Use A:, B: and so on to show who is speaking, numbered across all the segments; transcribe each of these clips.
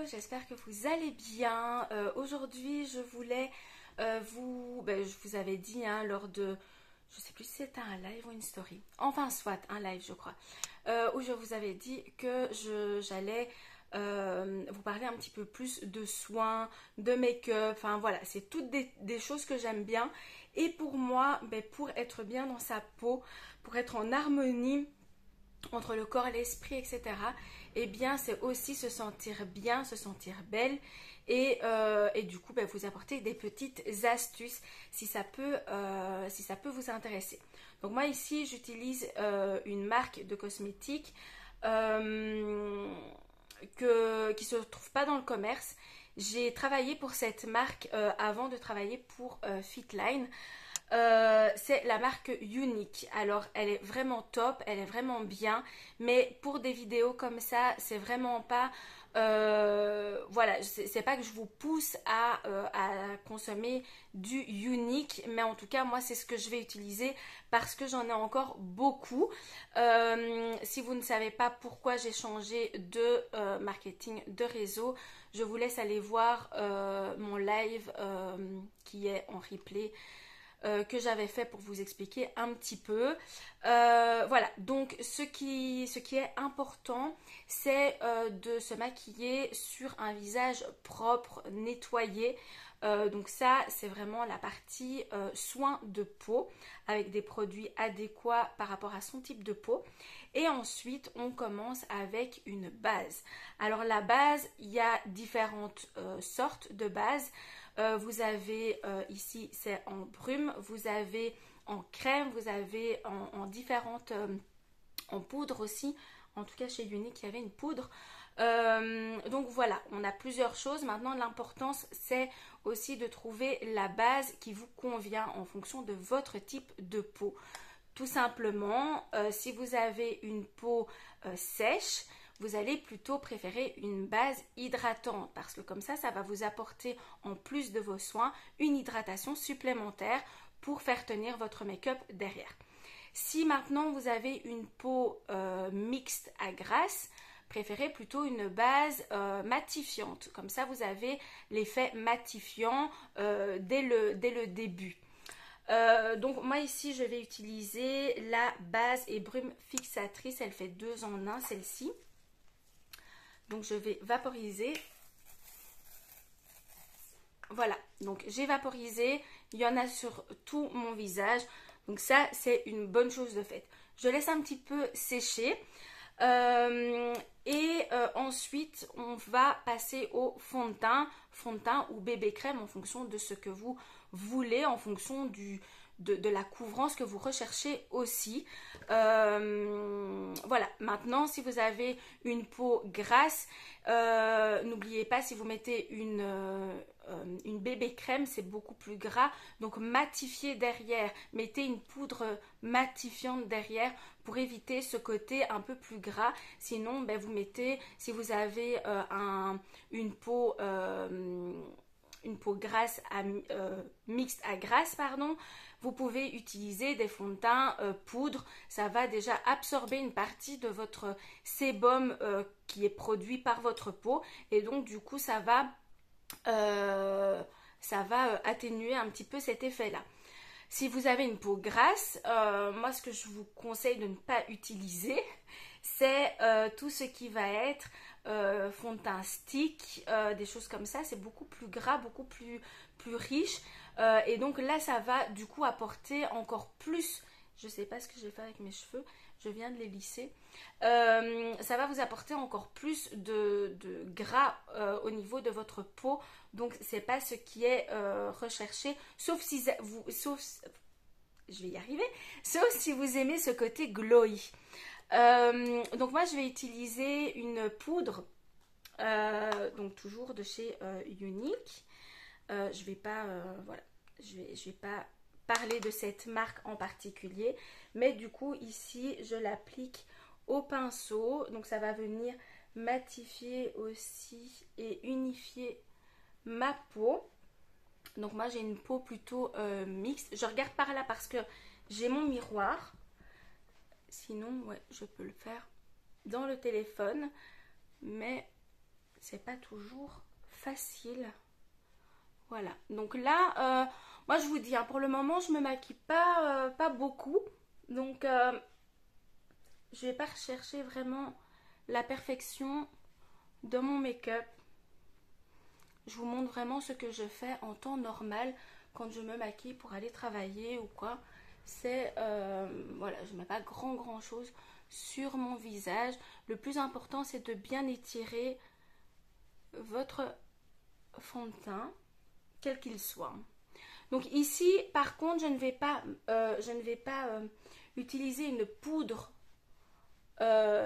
A: j'espère que vous allez bien. Aujourd'hui, je voulais je vous avais dit lors de, je sais plus si c'était un live ou une story, enfin soit un live je crois, où je vous avais dit que j'allais vous parler un petit peu plus de soins, de make-up, enfin voilà, c'est toutes des choses que j'aime bien. Et pour moi, pour être bien dans sa peau, pour être en harmonie entre le corps, l'esprit, etc. Eh bien, c'est aussi se sentir bien, se sentir belle et du coup, vous apporter des petites astuces si ça peut vous intéresser. Donc moi ici, j'utilise une marque de cosmétiques qui ne se trouve pas dans le commerce. J'ai travaillé pour cette marque avant de travailler pour Fitline. C'est la marque Unique. Alors elle est vraiment top, elle est vraiment bien, mais pour des vidéos comme ça, c'est vraiment pas voilà, c'est pas que je vous pousse à consommer du Unique, mais en tout cas moi c'est ce que je vais utiliser parce que j'en ai encore beaucoup. Si vous ne savez pas pourquoi j'ai changé de marketing de réseau, je vous laisse aller voir mon live qui est en replay que j'avais fait pour vous expliquer un petit peu. Voilà, donc ce qui est important, c'est de se maquiller sur un visage propre, nettoyé. Donc ça, c'est vraiment la partie soin de peau avec des produits adéquats par rapport à son type de peau. Et ensuite, on commence avec une base. Alors la base, il y a différentes sortes de bases. Vous avez ici, c'est en brume, vous avez en crème, vous avez en différentes, en poudre aussi. En tout cas, chez Unique, il y avait une poudre. Donc voilà, on a plusieurs choses. Maintenant, l'importance, c'est aussi de trouver la base qui vous convient en fonction de votre type de peau. Tout simplement, si vous avez une peau sèche, vous allez plutôt préférer une base hydratante parce que comme ça va vous apporter en plus de vos soins une hydratation supplémentaire pour faire tenir votre make-up derrière. Si maintenant vous avez une peau mixte à grasse, préférez plutôt une base matifiante. Comme ça vous avez l'effet matifiant dès le début. Donc moi ici je vais utiliser la base et brume fixatrice, elle fait 2 en 1 celle-ci. Donc je vais vaporiser. Voilà, donc j'ai vaporisé, il y en a sur tout mon visage. Donc ça c'est une bonne chose de faite. Je laisse un petit peu sécher. Ensuite on va passer au fond de teint ou bébé crème en fonction de ce que vous voulez, en fonction de la couvrance que vous recherchez aussi. Voilà, maintenant si vous avez une peau grasse, n'oubliez pas, si vous mettez une bébé crème, c'est beaucoup plus gras, donc matifiez derrière, mettez une poudre matifiante derrière pour éviter ce côté un peu plus gras. Sinon vous mettez, si vous avez une peau grasse mixte à grasse, pardon, vous pouvez utiliser des fonds de teint poudre. Ça va déjà absorber une partie de votre sébum qui est produit par votre peau et donc du coup ça va atténuer un petit peu cet effet là. Si vous avez une peau grasse, moi ce que je vous conseille de ne pas utiliser, c'est tout ce qui va être fond de teint stick, des choses comme ça. C'est beaucoup plus gras, beaucoup plus riche. Et donc là, ça va du coup apporter encore plus. Je ne sais pas ce que j'ai fait avec mes cheveux. Je viens de les lisser. Ça va vous apporter encore plus de gras au niveau de votre peau. Donc c'est pas ce qui est recherché. Sauf si je vais y arriver. Sauf si vous aimez ce côté glowy. Donc moi je vais utiliser une poudre donc toujours de chez Unique. Je vais pas voilà, je vais pas parler de cette marque en particulier, mais du coup ici je l'applique au pinceau, donc ça va venir matifier aussi et unifier ma peau. Donc moi j'ai une peau plutôt mixte. Je regarde par là parce que j'ai mon miroir. Sinon, ouais, je peux le faire dans le téléphone, mais c'est pas toujours facile. Voilà, donc là, moi je vous dis, hein, pour le moment je me maquille pas beaucoup. Donc je vais pas rechercher vraiment la perfection de mon make-up. Je vous montre vraiment ce que je fais en temps normal quand je me maquille pour aller travailler ou quoi. C'est, voilà, je mets pas grand chose sur mon visage. Le plus important, c'est de bien étirer votre fond de teint, quel qu'il soit. Donc ici, par contre, je ne vais pas utiliser une poudre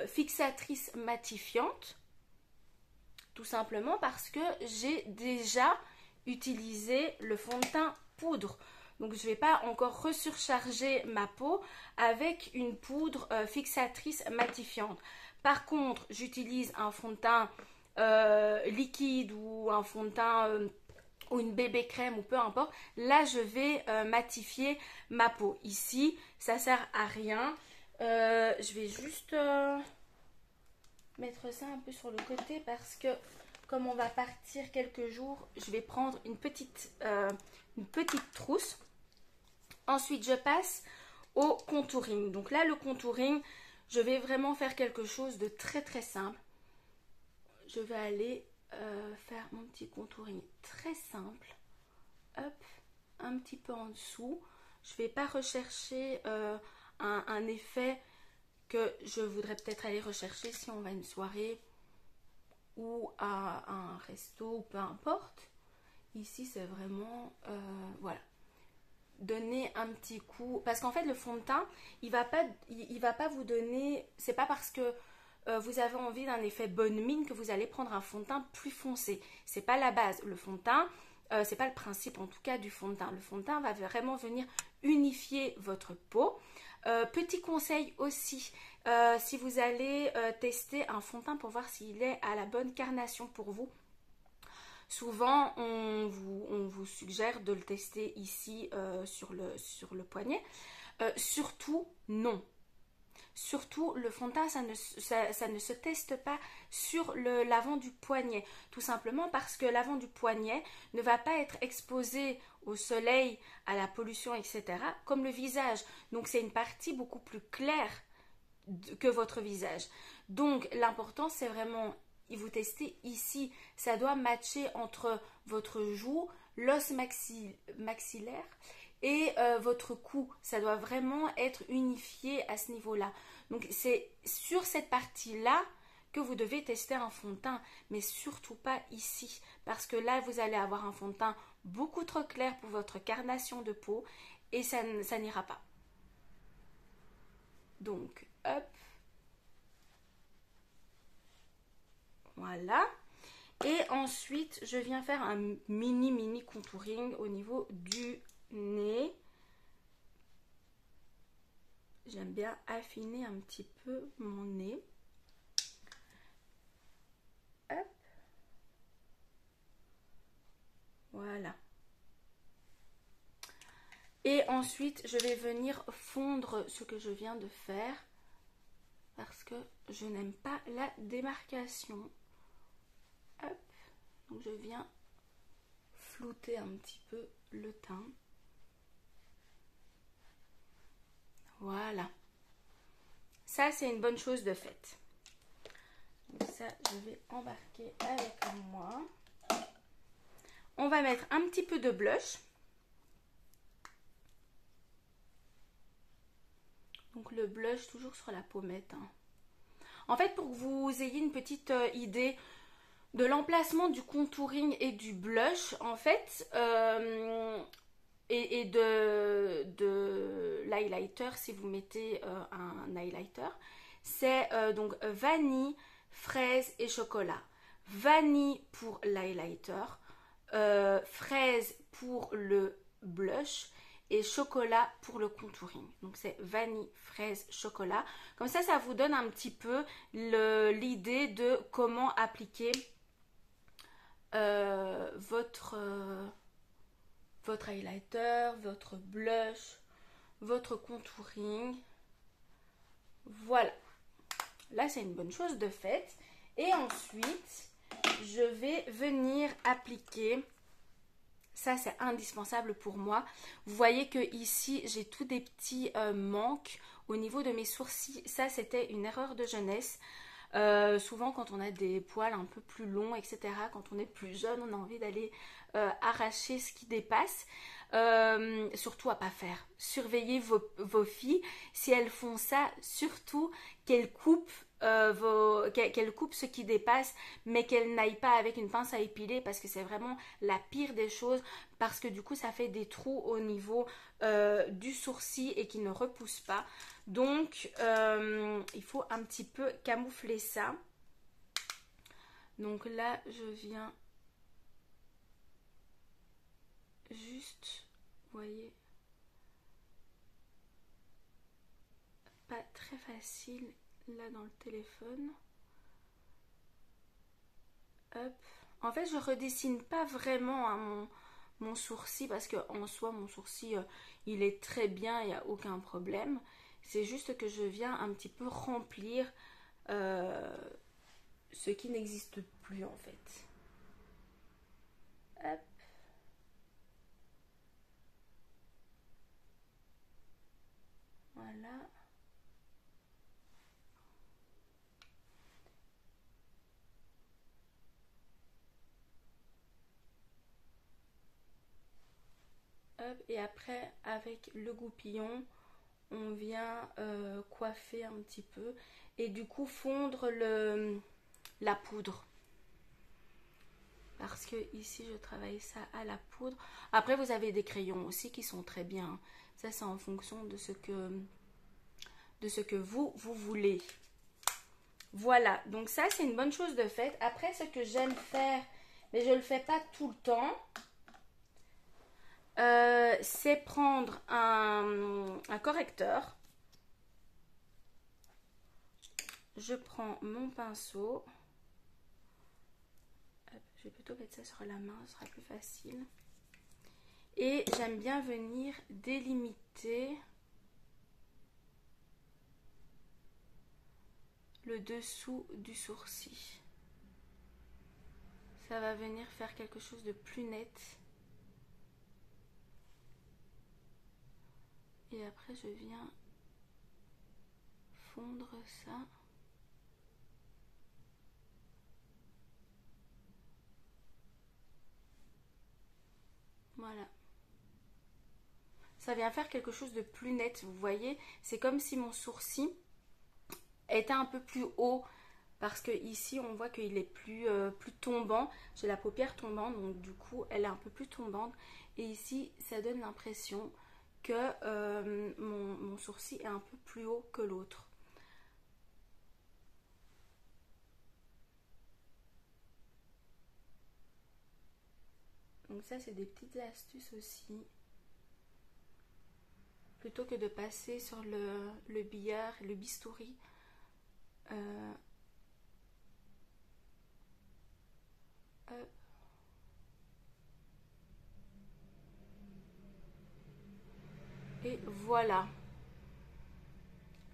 A: fixatrice matifiante. Tout simplement parce que j'ai déjà utilisé le fond de teint poudre. Donc je ne vais pas encore resurcharger ma peau avec une poudre fixatrice matifiante. Par contre, j'utilise un fond de teint liquide ou un fond de teint ou une bébé crème ou peu importe. Là, je vais matifier ma peau. Ici, ça sert à rien. Je vais juste mettre ça un peu sur le côté parce que comme on va partir quelques jours, je vais prendre une petite trousse. Ensuite, je passe au contouring. Donc là, le contouring, je vais vraiment faire quelque chose de très simple. Je vais aller faire mon petit contouring très simple. Hop, un petit peu en dessous. Je ne vais pas rechercher un effet que je voudrais peut-être aller rechercher si on va à une soirée ou à un resto ou peu importe. Ici, c'est vraiment, voilà, donner un petit coup. Parce qu'en fait, le fond de teint, il va pas vous donner, c'est pas parce que vous avez envie d'un effet bonne mine que vous allez prendre un fond de teint plus foncé. C'est pas la base. Le fond de teint, c'est pas le principe en tout cas du fond de teint. Le fond de teint va vraiment venir unifier votre peau. Petit conseil aussi, si vous allez tester un fond de teint pour voir s'il est à la bonne carnation pour vous, souvent on vous suggère de le tester ici sur le poignet. Surtout non. Surtout, le fond de teint, ça ne se teste pas sur l'avant du poignet. Tout simplement parce que l'avant du poignet ne va pas être exposé au soleil, à la pollution, etc. comme le visage. Donc, c'est une partie beaucoup plus claire que votre visage. Donc, l'important, c'est vraiment, vous testez ici. Ça doit matcher entre votre joue, l'os maxillaire et votre cou, ça doit vraiment être unifié à ce niveau-là. Donc c'est sur cette partie-là que vous devez tester un fond de teint, mais surtout pas ici, parce que là vous allez avoir un fond de teint beaucoup trop clair pour votre carnation de peau et ça n'ira pas. Donc hop, voilà. Et ensuite je viens faire un mini contouring au niveau du nez. J'aime bien affiner un petit peu mon nez. Hop. Voilà. Et ensuite, je vais venir fondre ce que je viens de faire parce que je n'aime pas la démarcation. Hop. Donc, je viens flouter un petit peu le teint. Voilà. Ça, c'est une bonne chose de faite. Donc ça, je vais embarquer avec moi. On va mettre un petit peu de blush. Donc le blush toujours sur la pommette. Hein. En fait, pour que vous ayez une petite idée de l'emplacement du contouring et du blush, en fait, et de l'highlighter, si vous mettez un highlighter, c'est donc vanille, fraise et chocolat. Vanille pour l'highlighter, fraise pour le blush et chocolat pour le contouring. Donc c'est vanille, fraise, chocolat. Comme ça, ça vous donne un petit peu l'idée de comment appliquer votre highlighter, votre blush, votre contouring. Voilà. Là, c'est une bonne chose de faite. Et ensuite, je je vais venir appliquer, ça c'est indispensable pour moi. Vous voyez que ici j'ai tous des petits manques au niveau de mes sourcils. Ça c'était une erreur de jeunesse. Souvent quand on a des poils un peu plus longs, etc., quand on est plus jeune, on a envie d'aller arracher ce qui dépasse. Surtout à pas faire. Surveillez vos filles. Si elles font ça, surtout qu'elles coupent qu'elles coupent ce qui dépasse, mais qu'elles n'aillent pas avec une pince à épiler, parce que c'est vraiment la pire des choses, parce que du coup ça fait des trous au niveau du sourcil et qui ne repoussent pas. Donc il faut un petit peu camoufler ça. Donc là je viens juste, vous voyez, pas très facile là dans le téléphone. Hop. En fait je redessine pas vraiment hein, mon sourcil, parce que en soi mon sourcil il est très bien, il n'y a aucun problème. C'est juste que je viens un petit peu remplir ce qui n'existe plus en fait. Hop. Voilà. Hop. Et après avec le goupillon on vient coiffer un petit peu et du coup fondre la poudre. Parce que ici je travaille ça à la poudre. Après vous avez des crayons aussi qui sont très bien. Ça c'est en fonction de ce que vous voulez. Voilà, donc ça c'est une bonne chose de fait. Après ce que j'aime faire, mais je ne le fais pas tout le temps, c'est prendre un correcteur. Je prends mon pinceau. Je vais plutôt mettre ça sur la main, ce sera plus facile. Et j'aime bien venir délimiter le dessous du sourcil. Ça va venir faire quelque chose de plus net. Et après je viens fondre ça. Voilà. Ça vient faire quelque chose de plus net, vous voyez. C'est comme si mon sourcil était un peu plus haut. Parce que ici on voit qu'il est plus tombant. J'ai la paupière tombante, donc du coup elle est un peu plus tombante. Et ici ça donne l'impression que mon sourcil est un peu plus haut que l'autre. Donc ça c'est des petites astuces aussi. Plutôt que de passer sur le billard, le bistouri. Et voilà.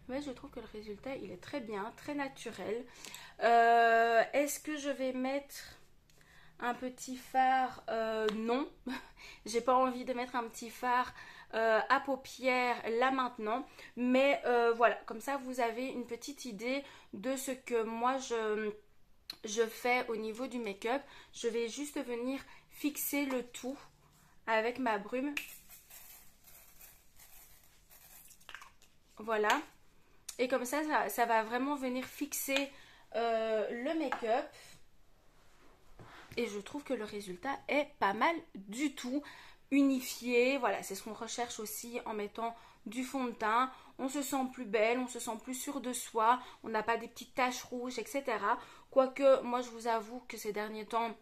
A: Mais je trouve que le résultat il est très bien, très naturel. Est-ce que je vais mettre un petit fard? Non, j'ai pas envie de mettre un petit fard à paupières là maintenant, mais voilà, comme ça vous avez une petite idée de ce que moi je fais au niveau du make-up. Je vais juste venir fixer le tout avec ma brume. Voilà, et comme ça va vraiment venir fixer le make-up. Et je trouve que le résultat est pas mal du tout. Unifié, voilà, c'est ce qu'on recherche aussi en mettant du fond de teint. On se sent plus belle, on se sent plus sûre de soi, on n'a pas des petites taches rouges, etc. Quoique, moi je vous avoue que ces derniers temps,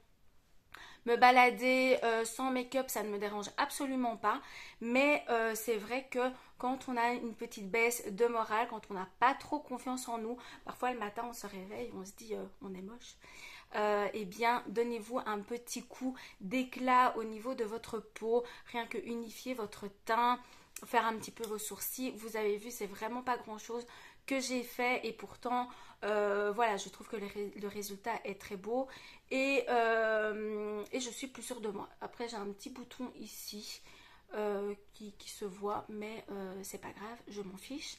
A: me balader sans make-up, ça ne me dérange absolument pas. Mais c'est vrai que quand on a une petite baisse de morale, quand on n'a pas trop confiance en nous, parfois le matin on se réveille, on se dit on est moche. Eh bien donnez-vous un petit coup d'éclat au niveau de votre peau, rien que unifier votre teint, faire un petit peu vos sourcils. Vous avez vu, c'est vraiment pas grand chose que j'ai fait et pourtant voilà, je trouve que le résultat est très beau et je suis plus sûre de moi. Après j'ai un petit bouton ici qui se voit, mais c'est pas grave, je m'en fiche.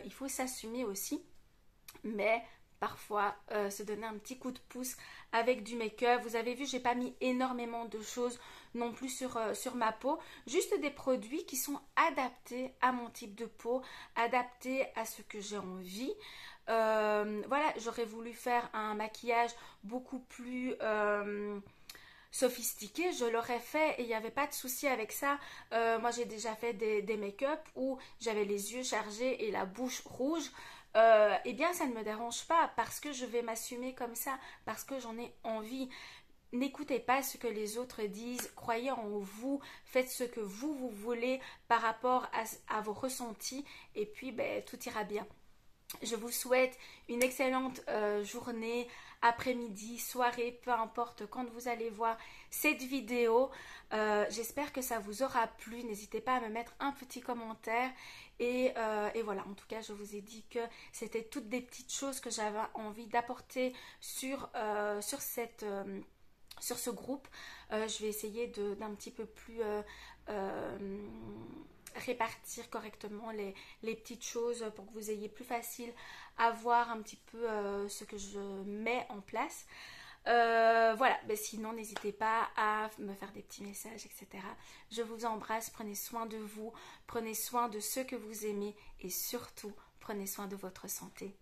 A: Il faut s'assumer aussi, mais parfois se donner un petit coup de pouce avec du make-up. Vous avez vu, j'ai pas mis énormément de choses non plus sur ma peau, juste des produits qui sont adaptés à mon type de peau, adaptés à ce que j'ai envie. Voilà, j'aurais voulu faire un maquillage beaucoup plus sophistiqué, je l'aurais fait et il n'y avait pas de souci avec ça. Moi j'ai déjà fait des make-up où j'avais les yeux chargés et la bouche rouge. Eh bien ça ne me dérange pas parce que je vais m'assumer comme ça, parce que j'en ai envie. N'écoutez pas ce que les autres disent, croyez en vous, faites ce que vous voulez par rapport à vos ressentis et puis ben, tout ira bien. Je vous souhaite une excellente journée, après-midi, soirée, peu importe quand vous allez voir cette vidéo. J'espère que ça vous aura plu. N'hésitez pas à me mettre un petit commentaire. Et voilà, en tout cas, je vous ai dit que c'était toutes des petites choses que j'avais envie d'apporter sur ce groupe. Je vais essayer d'un petit peu plus répartir correctement les petites choses pour que vous ayez plus facile à voir un petit peu ce que je mets en place. Voilà, ben sinon n'hésitez pas à me faire des petits messages, etc. Je vous embrasse, prenez soin de vous, prenez soin de ceux que vous aimez et surtout prenez soin de votre santé.